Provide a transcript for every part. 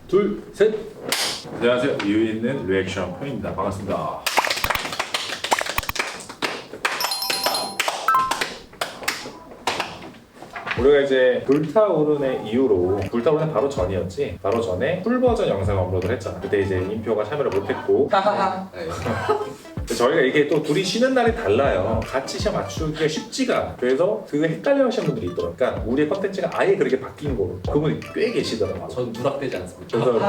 둘, 셋! 안녕하세요. 이유에 있는 리액션 편입니다. 반갑습니다. 우리가 이제 불타오르네 이후로, 불타오르네 바로 전이었지? 바로 전에 풀버전 영상 업로드를 했잖아. 그때 이제 인표가 참여를 못했고 저희가 이게 또 둘이 쉬는 날이 달라요. 같이 시험 맞추기가 쉽지가 않아. 그래서 그거 헷갈려 하시는 분들이 있더라고요. 그러니까 우리의 컨텐츠가 아예 그렇게 바뀐 거로 그분이 꽤 계시더라고요. 전 누락되지 않습니다. 그래서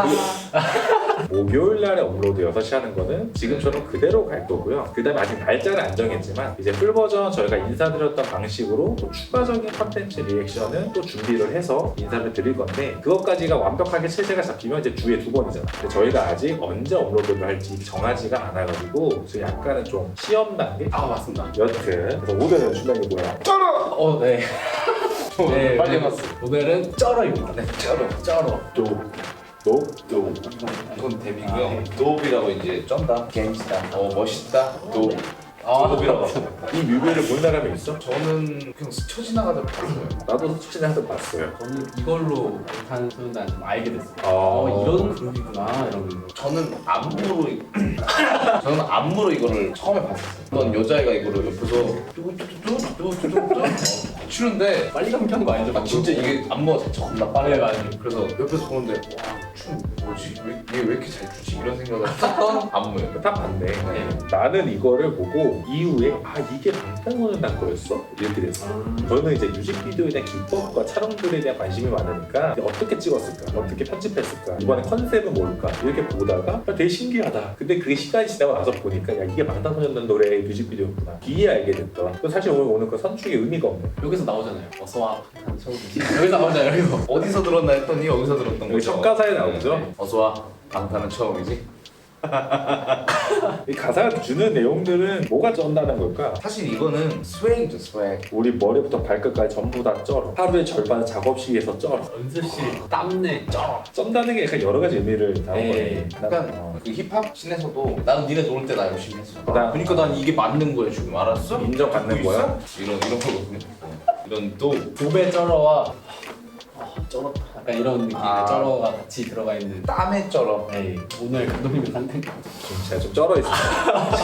목요일 날에 업로드 6시 하는 거는 지금처럼 그대로 갈 거고요. 그 다음에 아직 날짜를 안 정했지만 이제 풀버전 저희가 인사드렸던 방식으로 또 추가적인 컨텐츠 리액션은 또 준비를 해서 인사를 드릴 건데, 그것까지가 완벽하게 체제가 잡히면 이제 주에 2번이잖아. 근데 저희가 아직 언제 업로드를 할지 정하지가 않아가지고 지금 약간은 좀 시험 단계? 아 맞습니다. 여튼 그래서 오늘은 준비이고요. 쩔어! 네. 네, 빨리 오늘- 해봤어. 오늘은 쩔어입니다. 네, 쩔어. 또 이건 데뷔고요. 도업이라고 이제 쩐다. 갱스타. 멋있다. 도업. 아, 도업이라고. 이 뮤비를 본 사람이 있어? 저는 그냥 스쳐 지나가다 봤어요. 나도 솔직히 한번 봤어요. 저는 이걸로 방탄 소년단 좀 알게 됐어요. 아. 이런 그룹이구나 이러면서. 저는 안무로 이거를 처음에 봤었어요. 어떤 여자애가 이거를 옆에서 뚜뚜뚜뚜뚜뚜뚜 추는데 빨리 감기한 거 아니죠? 진짜 이게 안무가 자체 겁나 네, 빨라요. 맞아요. 그래서 옆에서 보는데 춤 뭐지? 얘 왜 이렇게 잘 추지? 이런 생각을 했던 안무예요. 딱 봤네. 나는 이거를 보고 이후에 이게 방탄소년단 거였어? 이렇게 됐어. 저는 이제 뮤직비디오에 대한 기법과 촬영들에 대한 관심이 많으니까 어떻게 찍었을까? 어떻게 편집했을까? 이번에 컨셉은 뭘까? 이렇게 보다가 되게 신기하다. 근데 그게 시간이 지나고 나서 보니까 이게 방탄소년단 노래의 뮤직비디오구나. 뒤에 알게 됐던. 사실 오늘 그 선축의 의미가 없네. 여기서 나오잖아요. 어서와 방탄 소년단. 여기서 나오잖아요. 여기서. 어디서 들었나 했더니 여기서 들었던 여기 거죠. 첫 가사에 나오죠? 네. 어서와 방탄은 처음이지. 이 가사가 주는 내용들은 뭐가 쩐다는 걸까? 사실 이거는 스웩이죠, 스웩. 우리 머리부터 발끝까지 전부 다 쩔어. 하루의 절반은 작업실에서 쩔어. 연습실 땀내 쩔어. 쩐다는 게 약간 여러 가지 의미를 담은 네. 거네. 약간 그 힙합 씬에서도 나는 니네 놀 때 나 열심히 했어. 그러니까 난 이게 맞는 거야 지금, 알았어? 인정받는 듣고 거야? 있어? 이런 거거든요. 이런 또 도배 쩔어와 쩔었다. 약간 이런 느낌의 아. 쩔어가 같이 들어가 있는. 땀에 쩔어. 에이, 오늘 감독님 상태. 제가 좀 쩔어 있어요.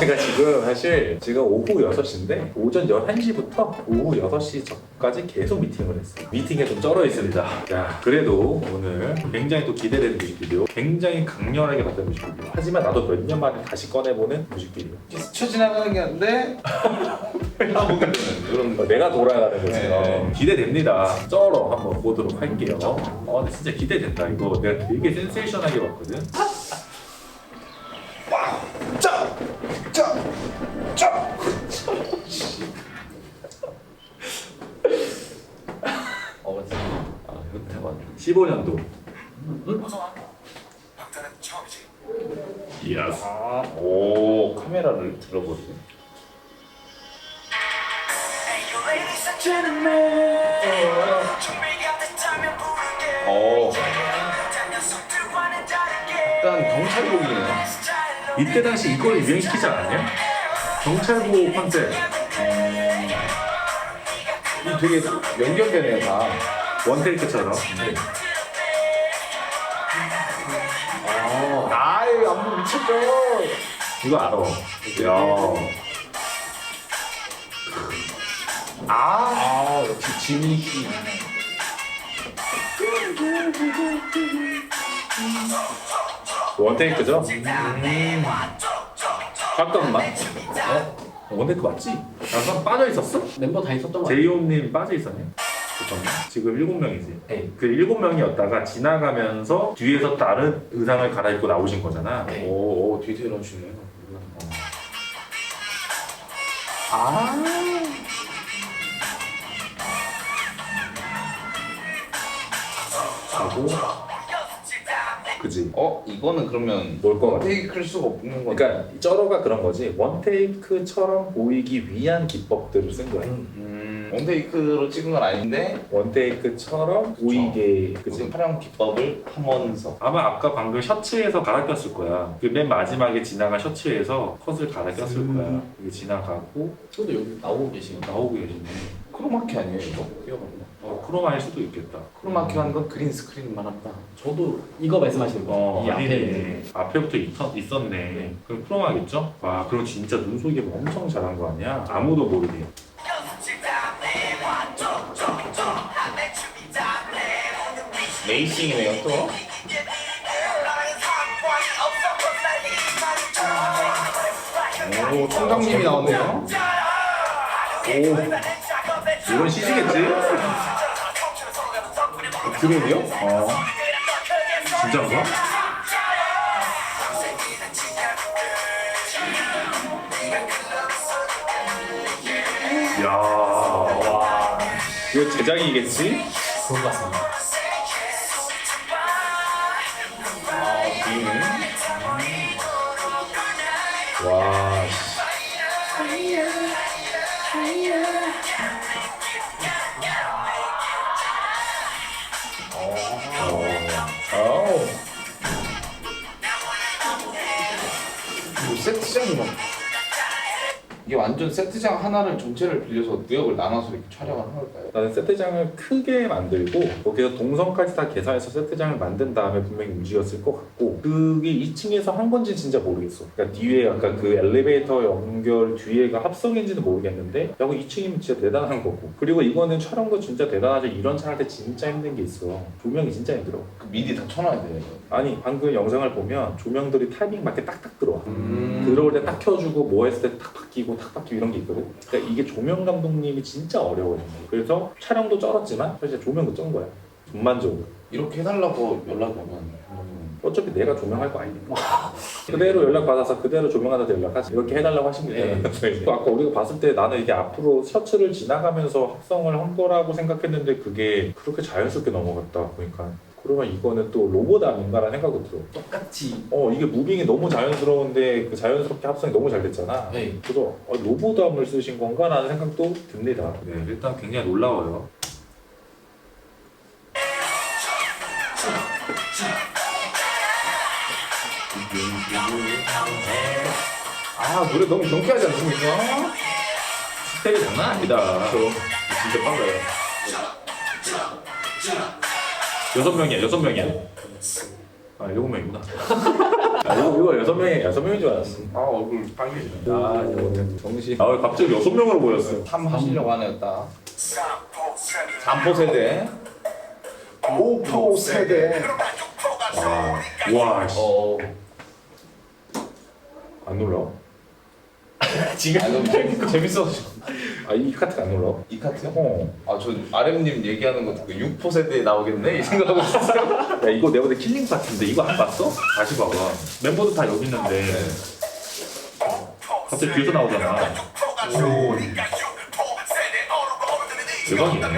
제가 지금 사실 지금 오후 6시인데 오전 11시부터 오후 6시 전까지 계속 미팅을 했어요. 미팅에 좀 쩔어 있습니다. 야, 그래도 오늘 굉장히 또 기대되는 뮤직비디오, 굉장히 강렬하게 봤던 뮤직비디오. 하지만 나도 몇 년 만에 다시 꺼내보는 뮤직비디오. 스쳐 지나가는 게 아닌데 하보게 되는 이런 거. 내가 돌아가는 거지. 네. 기대됩니다. 쩔어 한번 보도록 할게요. 근데 진짜 기대된다. 이거 내가 되게 센세이션하게 봤거든. 맞습니다. 이거 대박. 15년도. 방탄은 처음이지. 이야스. 오, 카메라를 들어보세요. Ladies and gentlemen, 준비가 됐다면 부를게. 다 녀석들과는 다르게 일단 경찰복이네요. 스타일로 이때 당시 이걸 유행시키지 않았냐? 경찰보 컨셉. 이 되게 연결되네요 다. 원테이크처럼. 아이 안무 미쳤죠. 이거 알아. 야. 역시 지민 씨. 원테이크죠? 잠깐만. 원테이크 맞지? 약간 빠져 있었어? 멤버 다 있었던 거 같아요. 제이홉님 빠져 있었냐? 잠깐만. 지금 7명이지. 네. 그 7명이었다가 지나가면서 뒤에서 다른 의상을 갈아입고 나오신 거잖아. 네. 오, 디테일하시네. 하고 그지? 이거는 그러면 뭘 것 같아? 테이크를 수가 없는 거니까. 그러니까 쩔어가 그런 거지. 원테이크처럼 보이기 위한 기법들을 쓴 거야. 원테이크로 찍은 건 아닌데 원테이크처럼 보이게. 그지? 무슨 촬영 기법을 하면서. 아마 아까 방금 셔츠에서 갈아 꼈을 거야. 그 맨 마지막에 지나간 셔츠에서 컷을 갈아 꼈을 거야. 이게 지나가고 저도 여기 나오고 계시는 거. 나오고 계시네. 크로마키 아니에요 이거? 뛰어봤나? 크로마일 수도 있겠다. 크로마키라는 건 그린 스크린만 한다. 저도 이거 말씀하시는 거예요. 이 앞에 있는. 아니네. 앞에부터 있었네. 그럼 크로마겠죠? 와, 그럼 진짜 눈속임 엄청 잘한 거 아니야? 아무도 모르게. 레이싱이네요 또. 오, 총장님이 나왔네요. 이건 시시겠지? 드론이요? 진짜인가? 야, 와. 이거 제작이겠지? 그런 것 같습니다. 와. 아우. 이거 세트장이 막 이게 완전 세트장 하나를 전체를 빌려서 구역을 나눠서 이렇게 촬영을 한 걸까요? 나는 세트장을 크게 만들고 거기서 동선까지 다 계산해서 세트장을 만든 다음에 분명히 움직였을 것 같고 그게 2층에서 한 건지 진짜 모르겠어. 그러니까 뒤에 아까 그 엘리베이터 연결 뒤에가 합성인지는 모르겠는데 야, 그 2층이면 진짜 대단한 거고 그리고 이거는 촬영도 진짜 대단하죠. 이런 차 할 때 진짜 힘든 게 있어. 조명이 진짜 힘들어. 그 미리 다 쳐놔야 돼요. 아니 방금 영상을 보면 조명들이 타이밍 맞게 딱딱 들어와. 들어올 때 딱 켜주고 뭐 했을 때 딱 바뀌고 탁 바뀌고 이런 게 있거든. 그러니까 이게 조명 감독님이 진짜 어려워요. 그래서 촬영도 쩔었지만 사실 조명도 쩐 거야. 전반적으로. 이렇게 해달라고 연락이 오면 어차피 내가 조명할 거 아니니까. 그대로 연락받아서 그대로 조명하다 연락하지. 이렇게 해달라고 하시면 되잖아요. 또 아까 우리가 봤을 때 나는 이게 앞으로 셔츠를 지나가면서 합성을 한 거라고 생각했는데 그게 그렇게 자연스럽게 넘어갔다 보니까 그러면 이거는 또 로봇 아닌가라는 생각이 들어. 똑같이. 이게 무빙이 너무 자연스러운데 그 자연스럽게 합성이 너무 잘 됐잖아. 네. 그래서 로봇함을 쓰신 건가라는 생각도 듭니다. 네, 일단 굉장히 놀라워요. 아 노래 너무 경쾌하지 않습니까? 스텝이 장난 아니다. 진짜 빨라요. 6명이야. 아, 7명이구나. 이거 6명인 줄 알았어. 아 얼굴 빨개지네. 아, 정신. 아, 갑자기 6명으로 보였어. 3 하시려고 하네요 딱. 3포 세대. 5포 세대. 와, 씨. 안 놀라. 지금 아, 너무 재밌어서. 아, 이 카트가 안 놀라. 이 카트요? 아저 RM님 얘기하는 거 듣고 6포 세대에 나오겠네 이 생각하고 있었어요. 야, 이거 내가 볼때 킬링 파트인데 이거 안 봤어? 다시 봐봐. 멤버들 다 여기 있는데 갑자기 뒤에서 나오잖아. 대박이네.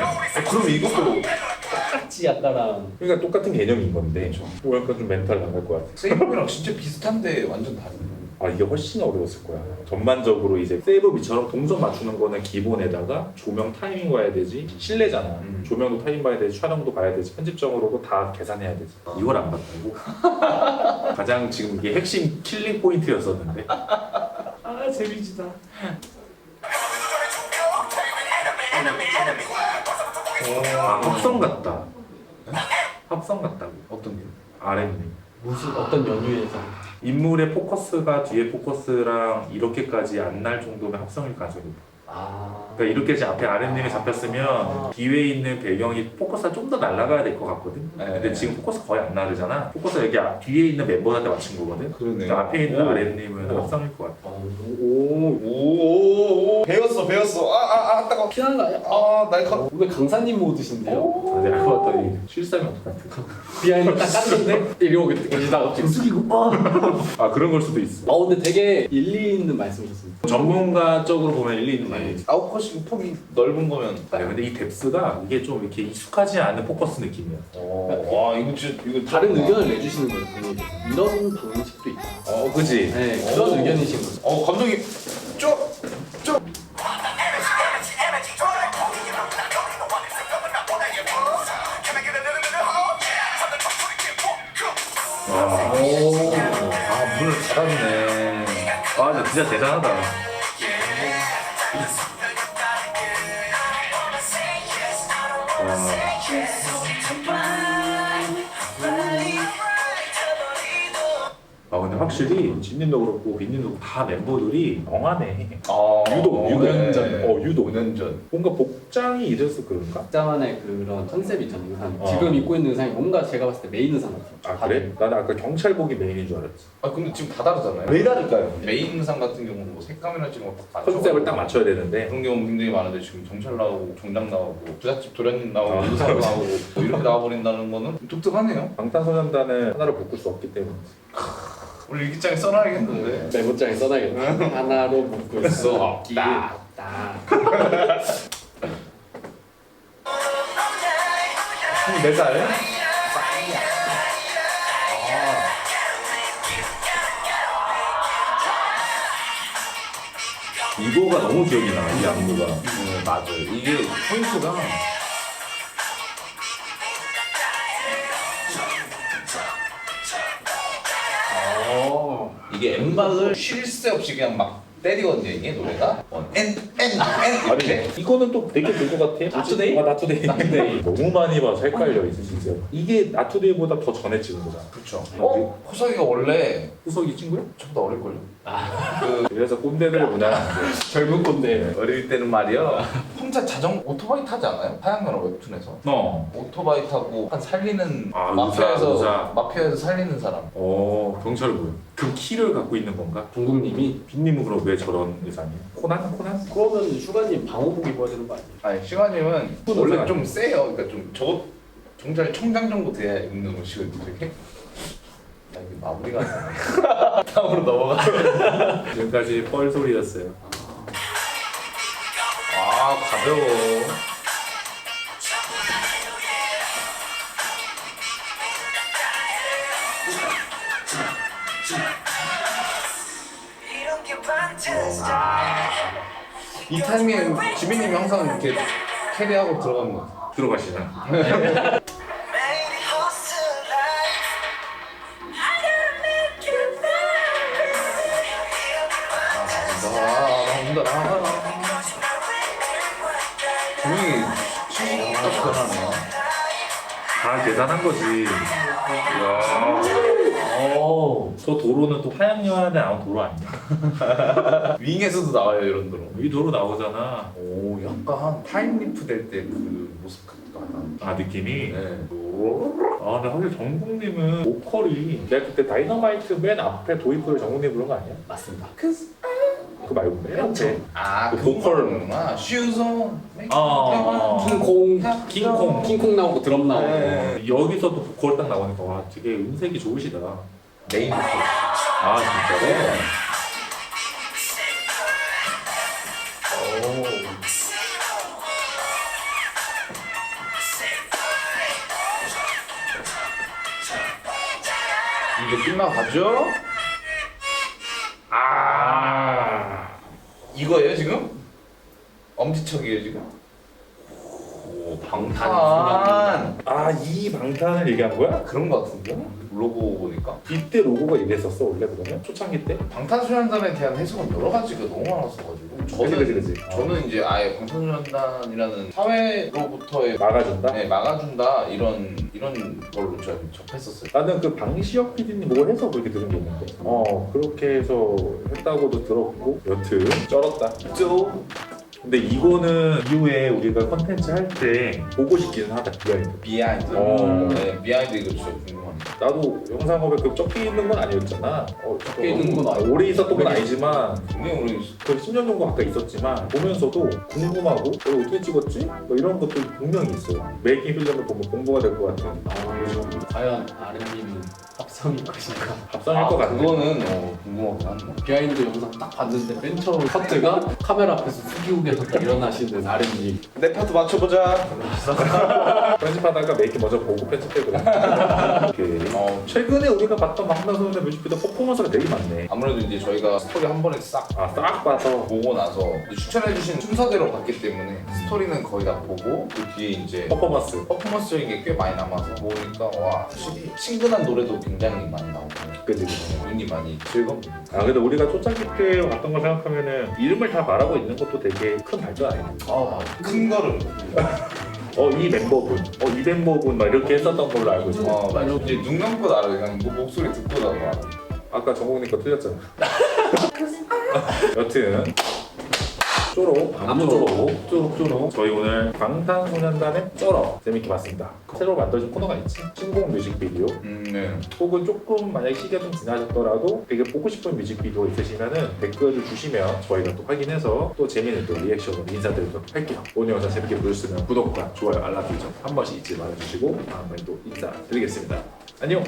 그럼 이것도 똑같이 약간랑. 그러니까 똑같은 개념인 건데 뭐 약간 좀 멘탈 나갈 것 같아. 세이브랑 진짜 비슷한데 완전 다르네. 아, 이게 훨씬 어려웠을 거야. 전반적으로 이제 세이브비처럼 동선 맞추는 거는 기본에다가 조명 타이밍 봐야 되지. 실내잖아. 조명도 타이밍 봐야 되지. 촬영도 봐야 되지. 편집적으로도 다 계산해야 되지. 이걸 안 봤다고? 가장 지금 이게 핵심 킬링 포인트였었는데. 아 재미지다. 합성 같다. 합성 같다고. 어떤 게? RM님. 무슨 어떤 연유에서. 인물의 포커스가 뒤에 포커스랑 이렇게까지 안 날 정도면 합성일 가능성이 높아. 그러니까 이렇게 이제 앞에 RM님이 잡혔으면 뒤에 있는 배경이 포커스가 좀 더 날아가야 될 것 같거든. 네. 근데 지금 포커스 거의 안 나르잖아. 포커스 여기 뒤에 있는 멤버한테 맞춘 거거든. 그러네. 그러니까 앞에 있는 RM님은 합성일 것 같아. 오 배웠어. 아 따가워. 피하는 거 아니야? 아 날카. 왜 강사님 모드신데요? 아, 내가 알고 봤더니 실수하면 어떡할 비하인드 딱 깠는데 이러고 계시다가 숙이고 아, 그런 걸 수도 있어. 근데 되게 일리 있는 말씀이셨습니다. 전문가 쪽으로 보면 일리 있는 말이지. 아웃컷이 폭이 넓은 거면. 아, 근데 이 뎁스가 이게 좀 이렇게 익숙하지 않은 포커스 느낌이야. 와 이거 진짜 이거 다른 의견을 내주시는 거예요. 본인이. 이런 방식도 있다. 그지? 네, 그런 의견이신 거죠. 감독님 쭉. 문을 닫았네. 아, 진짜 대단하다. 와. 확실히 진님도 그렇고 빈님도 그렇고 다 멤버들이 영하네. 유독. 유독. 5년 전. 뭔가 복장이 이래서 그런가? 각자만의 그런 컨셉이 있잖아요. 의상. 어. 지금 입고 있는 의상이 뭔가 제가 봤을 때 메인 의상 같아요. 아 그래? 나는 아까 경찰복이 메인인 줄 알았지. 아 근데 지금 다 다르잖아요. 왜 다를까요? 메인 의상 같은 경우는 뭐 색감이나 지금 딱 컨셉을 딱 맞춰야 되는데 그런 경우 굉장히 많은데 지금 경찰 나오고 정장 나오고 부잣집 도련님 나오고 의상 나오고 뭐 이렇게 나와버린다는 거는 독특하네요. 방탄소년단은 하나를 묶을 수 없기 때문에. 우리 일기장에 써놔야겠는데. 메모장에 써놔야겠다. 하나로 묶고 있어. 딱. 딱. 24살? 이거가 너무 기억이 나. 이 안무가. 맞아요. 이게 포인트가 이게 엠박을 쉴 새 없이 그냥 막 때리거든요. 이게 노래가 N 아니 이거는 또 되게 될것 같아. 나투데이? 아 나투데이. 너무 많이 봐서 헷갈려 있어 진짜. 이게 나투데이보다 더 전에 찍은 거잖아. 그렇죠. 호석이가 원래 후석이 친구야? 저보다 어릴걸요? 그래서 꼰대들 문화는 안 돼. 젊은 건데. 어릴 때는 말이야 혼자 오토바이 타지 않아요? 하양면허 웹툰에서 오토바이 타고 한 살리는 아, 마피아에서 의사. 살리는 사람. 경찰을 뭐야? 그 키를 갖고 있는 건가? 동국님이 빈님은 그럼 왜 저런 의상이에요? 코난? 그러면 슈가님 방호복 입어야 되는 거 아니에요? 아니 시간님은 그건 원래 의상 좀 세요. 그러니까 좀 저거 정찰 청장 정도 돼야 입는 옷이거든요. 이렇게. 아 이게 마무리가 안 되네. 다음으로 넘어가. 지금까지 뻘 소리였어요. 아 가벼워. 이런 게 반전 스타일. 이 타이밍에 지민님이 항상 이렇게 캐리하고 들어가는 거 같아. 들어가시나? 매일이 hustle life. I gotta make you feel it. 분명히 70딱 변하네요. 다 계산한 거지. 저 도로는 또 하양여한에 나온 도로 아니야? 윙에서도 나와요 이런 도로. 이 도로 나오잖아. 오 약간 타임리프 될 때 그 모습 같다. 아 느낌이? 네. 아 근데 확실히 정국님은 보컬이 내가 그때 다이너마이트 맨 앞에 도입부를 정국님 부른 거 아니야? 맞습니다. 그거 말고 맨 앞에 아, 그 그 보컬. 보컬구나. 슈송. 킹콩. 킹콩 나오고 드럼 나오고. 네. 여기서 또 보컬 딱 나오니까 와 되게 음색이 좋으시다. 메인 보컬. 아 진짜로? 이제 끝나가죠? 이거예요 지금? 엄지척이에요 지금? 오 방탄. 아 이 방탄을 얘기한 거야? 그런 거 같은데? 로고 보니까. 이때 로고가 이랬었어 원래 그러면? 초창기 때? 방탄소년단에 대한 해석은 여러 가지가 너무 많았어가지고 그치. 저는 이제 아예 방탄소년단이라는 사회로부터의 막아준다? 네, 막아준다 이런 걸로 좀 접했었어요. 나는 그 방시혁 PD님 뭐 해서 그렇게 들은 게 있는데 그렇게 해서 했다고도 들었고 여튼 쩔었다. 근데 이거는 이후에 우리가 컨텐츠 할 때 보고 싶기는 하다. 비하인드. 비하인드. 네, 비하인드 이거 진짜 궁금합니다. 나도 영상업에 그 적혀 있는 건 아니었잖아. 적혀 있는 건 아니고. 오래 있었던 건 아니지만 굉장히 우리 그 10년 정도 가까이 있었지만 보면서도 궁금하고 이거 어떻게 찍었지? 뭐 이런 것도 분명히 있어요. 메이킹 필름을 보면 공부가 될 것 같은 과연 아랫님은 합성일 것인가? 합성일 것 같아. 그거는 궁금하긴 한데. 비하인드 영상 딱 봤는데 맨 처음 커트가 카메라 앞에서 숙이고 계셨다 일어나시는 아랫님. 내 파트 맞춰보자. 편집하다가 메이킹 먼저 보고 편집되더라고. 최근에 우리가 봤던 방탄소년단 뮤직비디오 퍼포먼스가 되게 많네. 아무래도 이제 저희가 스토리 한 번에 싹 싹 봐서 보고 나서 추천해주신 순서대로 봤기 때문에 스토리는 거의 다 보고 그 뒤에 이제 퍼포먼스적인 게 꽤 많이 남아서 보니까 와 확실히 친근한 노래도 굉장히 많이 나오고 그지. 눈이 많이 즐겁네요. 근데 우리가 초창기 때 봤던 거 생각하면은 이름을 다 말하고 있는 것도 되게 큰 발전 아니야? 큰 걸음. 이 멤버분, 이 멤버분 막 이렇게 했었던 걸로 알고 있어. 이제 눈 감고 알아요. 그냥 목소리 듣고 나도 알아. 아까 정국님 거 틀렸잖아. 여튼 쪼록 나무쪼록 쪼록쪼록. 저희 오늘 방탄소년단의 쩔어 재밌게 봤습니다. 새로 만들어진 코너가 있지. 신곡 뮤직비디오 네. 혹은 조금 만약에 시기가 좀 지나셨더라도 되게 보고 싶은 뮤직비디오 있으시면은 댓글을 주시면 저희가 또 확인해서 또 재미있는 또 리액션으로 인사드리도록 할게요. 오늘 영상 재밌게 보셨으면 구독과 좋아요, 알람 설정 한 번씩 잊지 말아주시고 다음번에 또 인사드리겠습니다. 안녕!